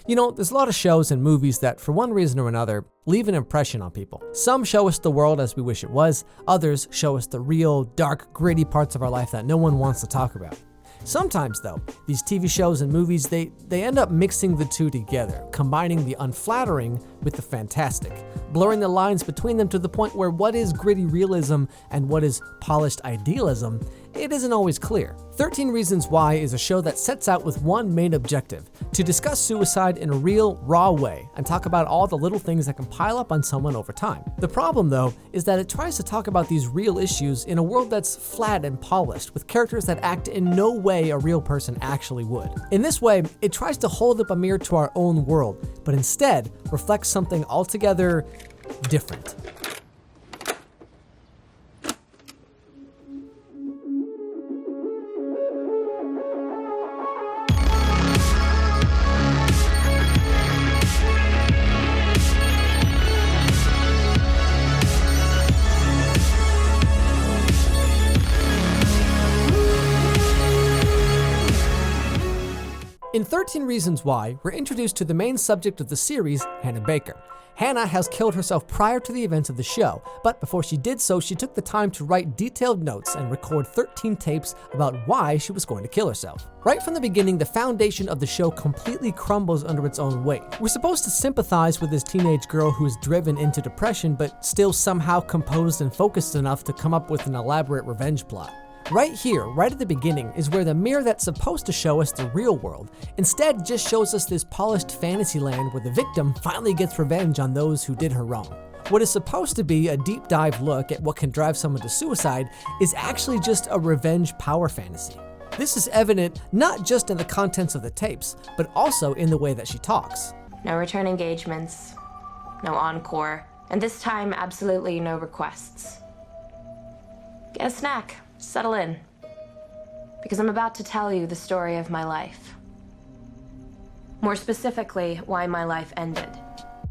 You know, there's a lot of shows and movies that, for one reason or another, leave an impression on people. Some show us the world as we wish it was, others show us the real, dark, gritty parts of our life that no one wants to talk about. Sometimes, though, these TV shows and movies, they end up mixing the two together, combining the unflattering with the fantastic, blurring the lines between them to the point where what is gritty realism and what is polished idealism, it isn't always clear. 13 Reasons Why is a show that sets out with one main objective: to discuss suicide in a real, raw way and talk about all the little things that can pile up on someone over time. The problem, though, is that it tries to talk about these real issues in a world that's flat and polished, with characters that act in no way a real person actually would. In this way, it tries to hold up a mirror to our own world, but instead reflects something altogether different. In 13 Reasons Why, we're introduced to the main subject of the series, Hannah Baker. Hannah has killed herself prior to the events of the show, but before she did so, she took the time to write detailed notes and record 13 tapes about why she was going to kill herself. Right from the beginning, the foundation of the show completely crumbles under its own weight. We're supposed to sympathize with this teenage girl who is driven into depression, but still somehow composed and focused enough to come up with an elaborate revenge plot. Right here, right at the beginning, is where the mirror that's supposed to show us the real world instead just shows us this polished fantasy land where the victim finally gets revenge on those who did her wrong. What is supposed to be a deep dive look at what can drive someone to suicide is actually just a revenge power fantasy. This is evident not just in the contents of the tapes, but also in the way that she talks. No return engagements, no encore, and this time absolutely no requests. Get a snack. Settle in, because I'm about to tell you the story of my life. More specifically, why my life ended.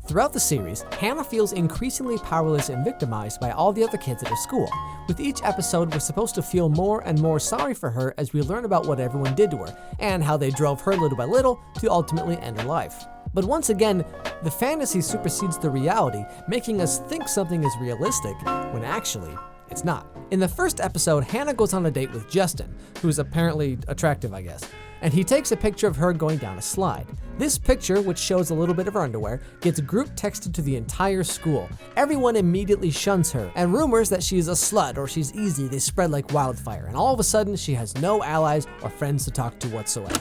Throughout the series, Hannah feels increasingly powerless and victimized by all the other kids at her school. With each episode, we're supposed to feel more and more sorry for her as we learn about what everyone did to her, and how they drove her little by little to ultimately end her life. But once again, the fantasy supersedes the reality, making us think something is realistic, when actually, it's not. In the first episode, Hannah goes on a date with Justin, who's apparently attractive, I guess, and he takes a picture of her going down a slide. This picture, which shows a little bit of her underwear, gets group texted to the entire school. Everyone immediately shuns her, and rumors that she's a slut or she's easy, they spread like wildfire, and all of a sudden she has no allies or friends to talk to whatsoever.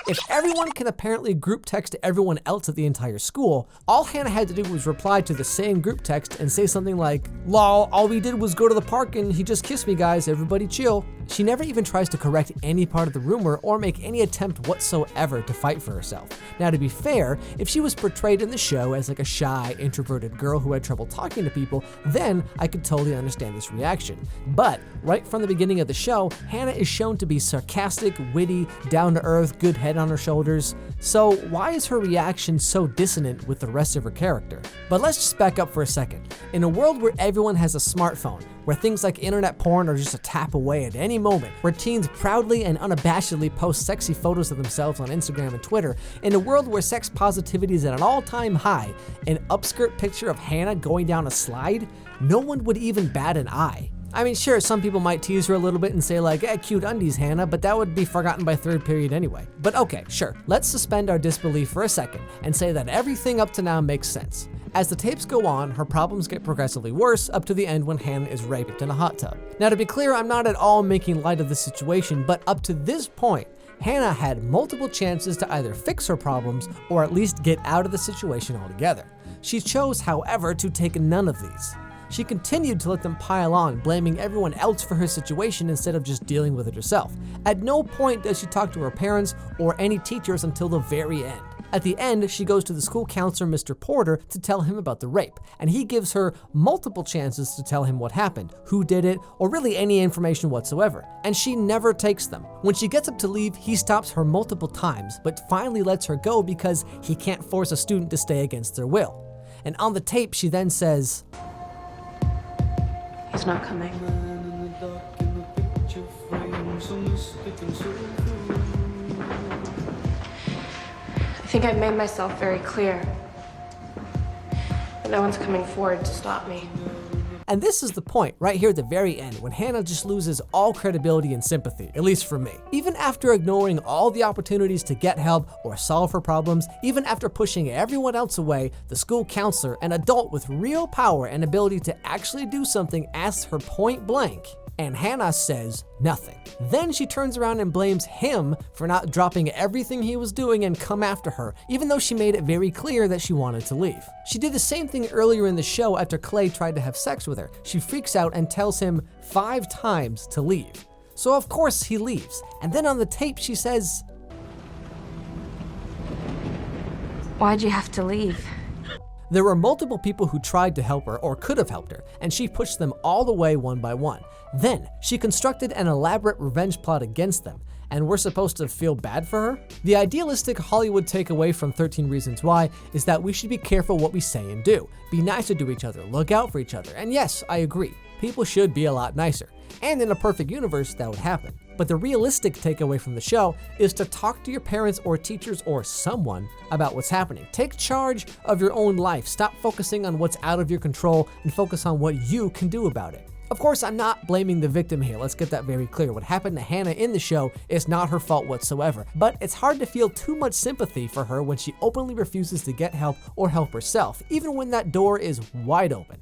If everyone can apparently group text everyone else at the entire school, all Hannah had to do was reply to the same group text and say something like, "Lol, all we did was go to the park and he just kissed me, guys, everybody chill." She never even tries to correct any part of the rumor or make any attempt whatsoever to fight for herself. Now, to be fair, if she was portrayed in the show as like a shy, introverted girl who had trouble talking to people, then I could totally understand this reaction. But right from the beginning of the show, Hannah is shown to be sarcastic, witty, down-to-earth, good head on her shoulders. So why is her reaction so dissonant with the rest of her character? But let's just back up for a second. In a world where everyone has a smartphone, where things like internet porn are just a tap away at any moment, where teens proudly and unabashedly post sexy photos of themselves on Instagram and Twitter, in a world where sex positivity is at an all-time high, an upskirt picture of Hannah going down a slide, no one would even bat an eye. I mean, sure, some people might tease her a little bit and say like, cute undies, Hannah, but that would be forgotten by third period anyway. But okay, sure, let's suspend our disbelief for a second and say that everything up to now makes sense. As the tapes go on, her problems get progressively worse up to the end when Hannah is raped in a hot tub. Now, to be clear, I'm not at all making light of the situation, but up to this point, Hannah had multiple chances to either fix her problems or at least get out of the situation altogether. She chose, however, to take none of these. She continued to let them pile on, blaming everyone else for her situation instead of just dealing with it herself. At no point does she talk to her parents or any teachers until the very end. At the end, she goes to the school counselor, Mr. Porter, to tell him about the rape, and he gives her multiple chances to tell him what happened, who did it, or really any information whatsoever, and she never takes them. When she gets up to leave, he stops her multiple times, but finally lets her go because he can't force a student to stay against their will. And on the tape, she then says, "He's not coming. I think I've made myself very clear. But no one's coming forward to stop me. And this is the point right here at the very end when Hannah just loses all credibility and sympathy, at least for me. Even after ignoring all the opportunities to get help or solve her problems, even after pushing everyone else away, the school counselor, an adult with real power and ability to actually do something, asks her point blank, and Hannah says nothing. Then she turns around and blames him for not dropping everything he was doing and come after her, even though she made it very clear that she wanted to leave. She did the same thing earlier in the show after Clay tried to have sex with her. She freaks out and tells him 5 times to leave. So of course he leaves. And then on the tape she says, Why'd you have to leave? there were multiple people who tried to help her or could have helped her, and she pushed them all away one by one. Then, she constructed an elaborate revenge plot against them, and we're supposed to feel bad for her? The idealistic Hollywood takeaway from 13 Reasons Why is that we should be careful what we say and do, be nicer to each other, look out for each other, and yes, I agree, people should be a lot nicer. And in a perfect universe, that would happen. But the realistic takeaway from the show is to talk to your parents or teachers or someone about what's happening. Take charge of your own life. Stop focusing on what's out of your control and focus on what you can do about it. Of course, I'm not blaming the victim here. Let's get that very clear. What happened to Hannah in the show is not her fault whatsoever. But it's hard to feel too much sympathy for her when she openly refuses to get help or help herself, even when that door is wide open.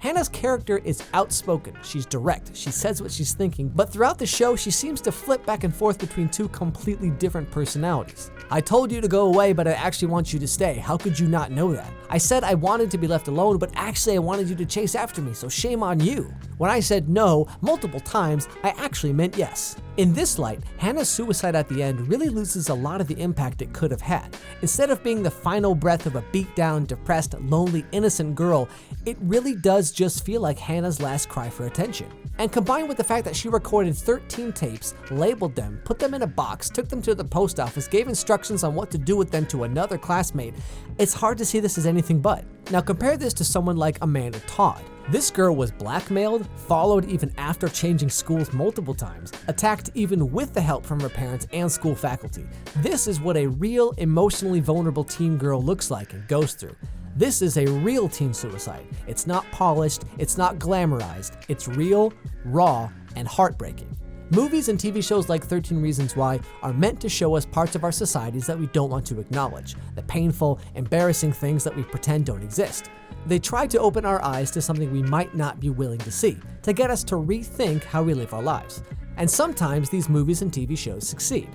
Hannah's character is outspoken, she's direct, she says what she's thinking, but throughout the show she seems to flip back and forth between 2 completely different personalities. I told you to go away, but I actually want you to stay. How could you not know that? I said I wanted to be left alone, but actually I wanted you to chase after me, so shame on you. When I said no multiple times, I actually meant yes. In this light, Hannah's suicide at the end really loses a lot of the impact it could have had. Instead of being the final breath of a beat down, depressed, lonely, innocent girl, it really does just feel like Hannah's last cry for attention. And combined with the fact that she recorded 13 tapes, labeled them, put them in a box, took them to the post office, gave instructions on what to do with them to another classmate, it's hard to see this as anything but. Now compare this to someone like Amanda Todd. This girl was blackmailed, followed even after changing schools multiple times, attacked even with the help from her parents and school faculty. This is what a real, emotionally vulnerable teen girl looks like and goes through. This is a real teen suicide. It's not polished, it's not glamorized, it's real, raw, and heartbreaking. Movies and TV shows like 13 Reasons Why are meant to show us parts of our societies that we don't want to acknowledge, the painful, embarrassing things that we pretend don't exist. They try to open our eyes to something we might not be willing to see, to get us to rethink how we live our lives. And sometimes these movies and TV shows succeed,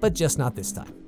but just not this time.